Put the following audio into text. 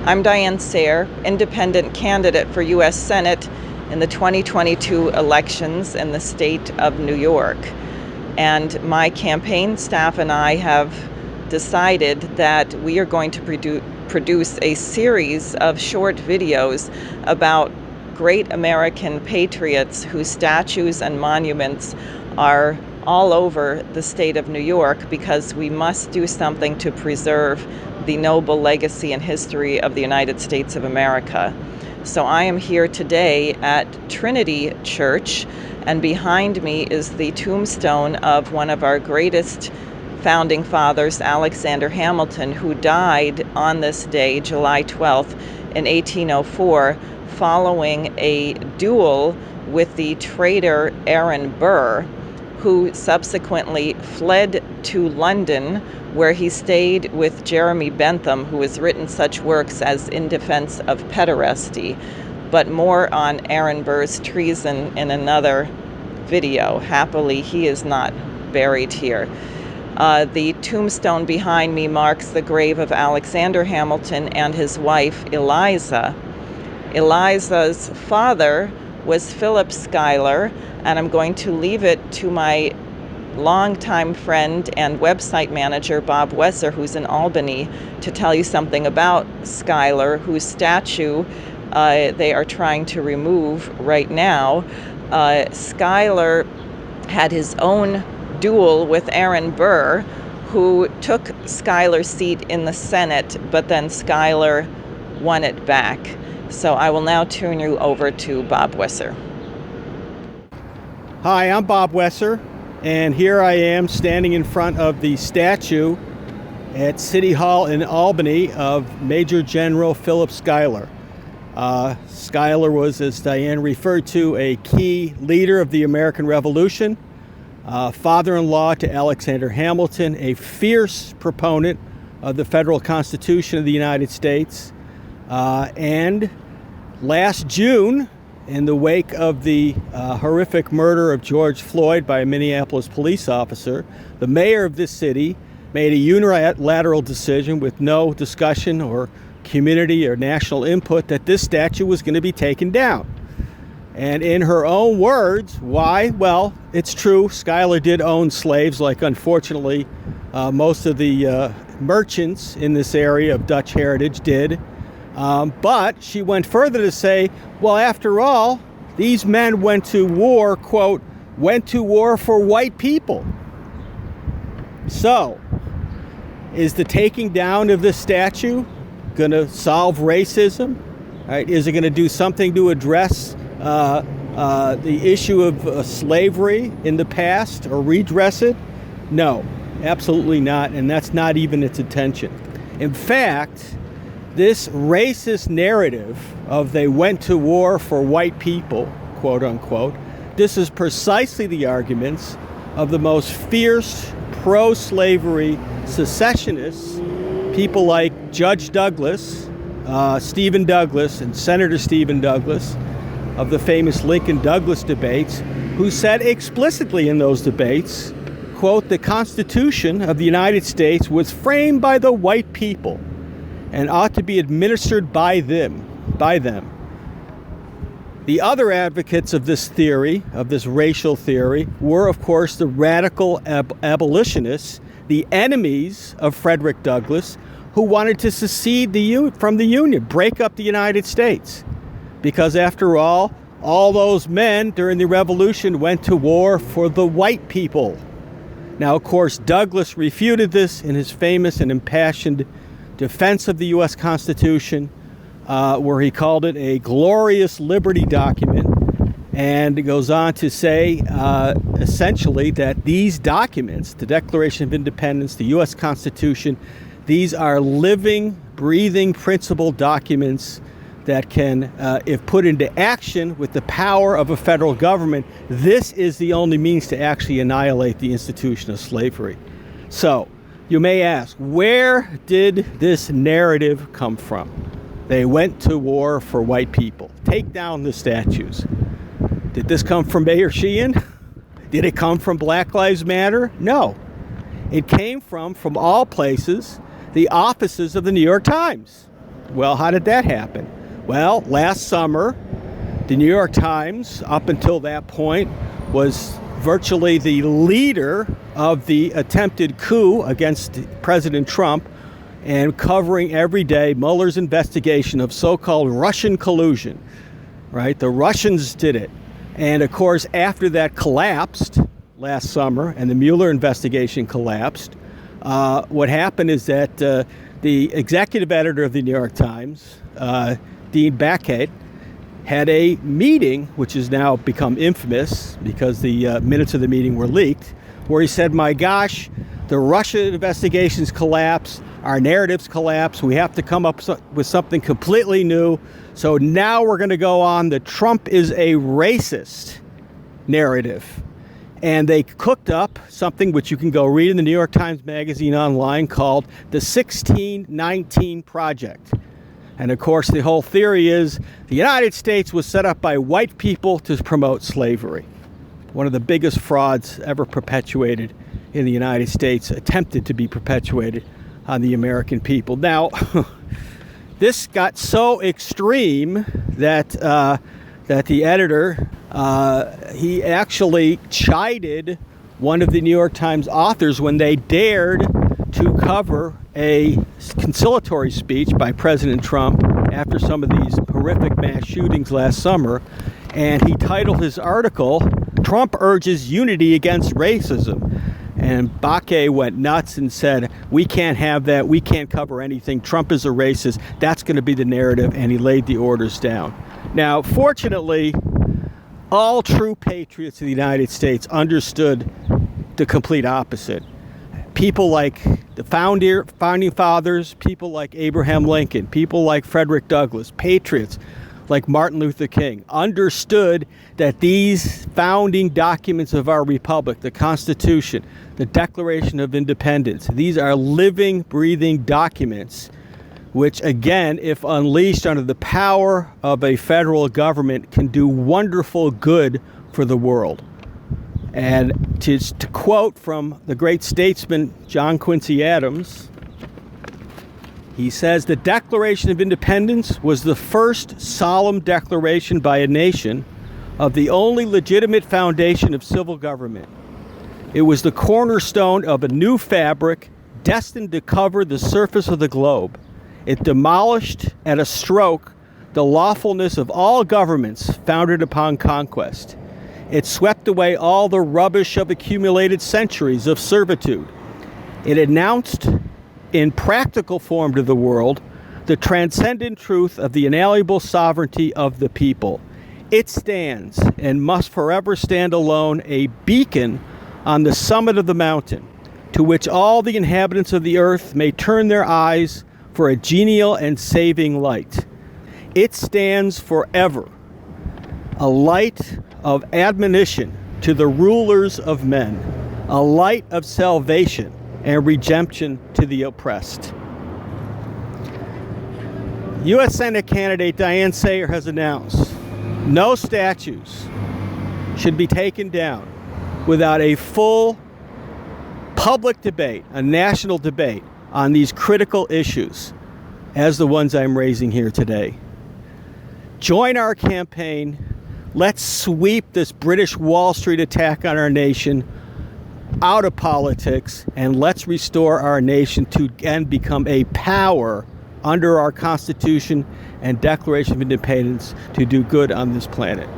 I'm Diane, independent candidate for U.S. Senate in the 2022 elections in the state of New York. And my campaign staff and I have decided that we are going to produce a series of short videos about great American patriots whose statues and monuments are all over the state of New York, because we must do something to preserve the noble legacy and history of the United States of America. So I am here today at Trinity Church, and behind me is the tombstone of one of our greatest founding fathers, Alexander Hamilton, who died on this day, July 12th, in 1804, following a duel with the traitor Aaron Burr, who subsequently fled to London, where he stayed with Jeremy Bentham, who has written such works as In Defense of Pederasty. But more on Aaron Burr's treason in another video. Happily, he is not buried here. The tombstone behind me marks the grave of Alexander Hamilton and his wife, Eliza. Eliza's father was Philip Schuyler, and I'm going to leave it to my longtime friend and website manager, Bob Wesser, who's in Albany, to tell you something about Schuyler, whose statue they are trying to remove right now. Schuyler had his own duel with Aaron Burr, who took Schuyler's seat in the Senate, but then Schuyler won it back. So I will now turn you over to Bob Wesser. Hi, I'm Bob Wesser, and here I am standing in front of the statue at City Hall in Albany of Major General Philip Schuyler. Schuyler was, as Diane referred to, a key leader of the American Revolution, father-in-law to Alexander Hamilton, a fierce proponent of the federal Constitution of the United States, and last June, in the wake of the horrific murder of George Floyd by a Minneapolis police officer, the mayor of this city made a unilateral decision with no discussion or community or national input that this statue was going to be taken down. And in her own words, why? Well, it's true, Schuyler did own slaves, like unfortunately most of the merchants in this area of Dutch heritage did. But she went further to say, well, after all, these men went to war, quote, went to war for white people. So, is the taking down of this statue going to solve racism? Right? Is it going to do something to address the issue of slavery in the past or redress it? No, absolutely not, and that's not even its intention. In fact, this racist narrative of they went to war for white people, quote unquote, this is precisely the arguments of the most fierce pro-slavery secessionists, people like Judge Douglas, Stephen Douglas, and Senator Stephen Douglas of the famous Lincoln-Douglas debates, who said explicitly in those debates, quote, the Constitution of the United States was framed by the white people and ought to be administered by them. The other advocates of this theory, of this racial theory, were, of course, the radical abolitionists, the enemies of Frederick Douglass, who wanted to secede from the Union, break up the United States. Because after all those men during the Revolution went to war for the white people. Now, of course, Douglass refuted this in his famous and impassioned defense of the U.S. Constitution, where he called it a glorious liberty document, and it goes on to say essentially that these documents, the Declaration of Independence, the U.S. Constitution, these are living, breathing principle documents that can, if put into action with the power of a federal government, this is the only means to actually annihilate the institution of slavery. So, you may ask, where did this narrative come from? They went to war for white people. Take down the statues. Did this come from Mayor Sheehan? Did it come from Black Lives Matter? No. It came from all places, the offices of the New York Times. Well, how did that happen? Well, last summer, the New York Times, up until that point, was virtually the leader of the attempted coup against President Trump and covering every day Mueller's investigation of so-called Russian collusion, right? The Russians did it. And of course, after that collapsed last summer and the Mueller investigation collapsed, what happened is that the executive editor of the New York Times, Dean Baquet, had a meeting, which has now become infamous because the minutes of the meeting were leaked, where he said, my gosh, the Russia investigations collapse, our narratives collapse, we have to come up with something completely new. So now we're going to go on the Trump is a racist narrative. And they cooked up something which you can go read in the New York Times Magazine online called the 1619 Project. And of course, the whole theory is the United States was set up by white people to promote slavery. One of the biggest frauds ever perpetuated in the United States, attempted to be perpetuated on the American people. Now, this got so extreme that the editor, he actually chided one of the New York Times authors when they dared to cover a conciliatory speech by President Trump after some of these horrific mass shootings last summer. And he titled his article, Trump Urges Unity Against Racism. And Baquet went nuts and said, we can't have that. We can't cover anything. Trump is a racist. That's going to be the narrative. And he laid the orders down. Now, fortunately, all true patriots of the United States understood the complete opposite. People like the founding fathers, people like Abraham Lincoln, people like Frederick Douglass, patriots like Martin Luther King, understood that these founding documents of our republic, the Constitution, the Declaration of Independence, these are living, breathing documents which, again, if unleashed under the power of a federal government, can do wonderful good for the world. And to quote from the great statesman John Quincy Adams, he says, the Declaration of Independence was the first solemn declaration by a nation of the only legitimate foundation of civil government. It was the cornerstone of a new fabric destined to cover the surface of the globe. It demolished at a stroke the lawfulness of all governments founded upon conquest. It swept away all the rubbish of accumulated centuries of servitude. It announced in practical form to the world the transcendent truth of the inalienable sovereignty of the people. It stands and must forever stand alone, a beacon on the summit of the mountain, to which all the inhabitants of the earth may turn their eyes for a genial and saving light. It stands forever, a light of admonition to the rulers of men, a light of salvation and redemption to the oppressed. U.S. Senate candidate Diane has announced no statues should be taken down without a full public debate, a national debate on these critical issues as the ones I'm raising here today. Join our campaign. Let's sweep this British Wall Street attack on our nation out of politics, and let's restore our nation to again become a power under our Constitution and Declaration of Independence to do good on this planet.